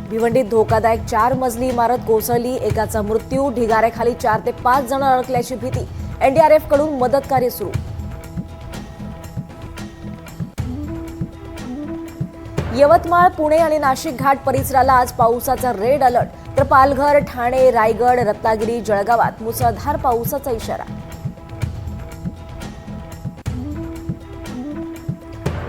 भिवंडीत धोकादायक 4 मजली इमारत कोसळली, एकाचा मृत्यू, ढिगाऱ्याखाली 4 ते 5 जण अडकल्याची भीती, एनडीआरएफ कडून मदत कार्य सुरू. यवतमाळ, पुणे आणि नाशिक घाट परिसराला आज पावसाचा रेड अलर्ट, तर पालघर, ठाणे, रायगड, रत्नागिरी, जळगावात मुसळधार पावसाचा इशारा.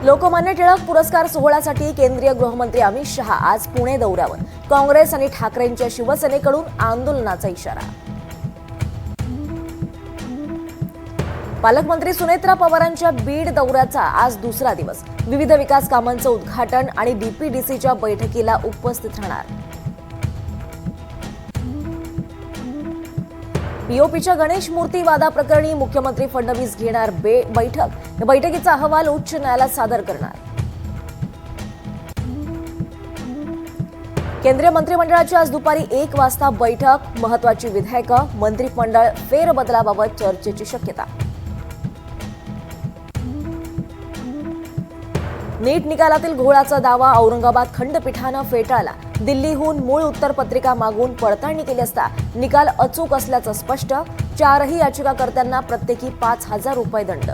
लोकमान्य टिळक पुरस्कार सोहळ्यासाठी केंद्रीय गृहमंत्री अमित शहा आज पुणे दौऱ्यावर, काँग्रेस आणि ठाकरेंच्या शिवसेनेकडून आंदोलनाचा इशारा. पालकमंत्री सुनेत्रा पवारांच्या बीड दौऱ्याचा आज दुसरा दिवस, विविध विकास कामांचं उद्घाटन आणि डीपीडीसीच्या बैठकीला उपस्थित राहणार. पीओपीच्या गणेश मूर्ती वादाप्रकरणी मुख्यमंत्री फडणवीस घेणार बैठक, या बैठकीचा अहवाल उच्च न्यायालयात सादर करणार. केंद्रीय मंत्रिमंडळाची आज दुपारी 1 वाजता बैठक, महत्वाची विधेयकं, मंत्रिमंडळ फेरबदलाबाबत चर्चेची शक्यता. नीट निकालातील घोळाचा दावा औरंगाबाद खंडपीठानं फेटाळला. दिल्लीहून मूळ उत्तरपत्रिका मागून पडताळणी केली असता निकाल अचूक असल्याचं स्पष्ट. 4ही याचिकाकर्त्यांना प्रत्येकी 5,000 रुपये दंड.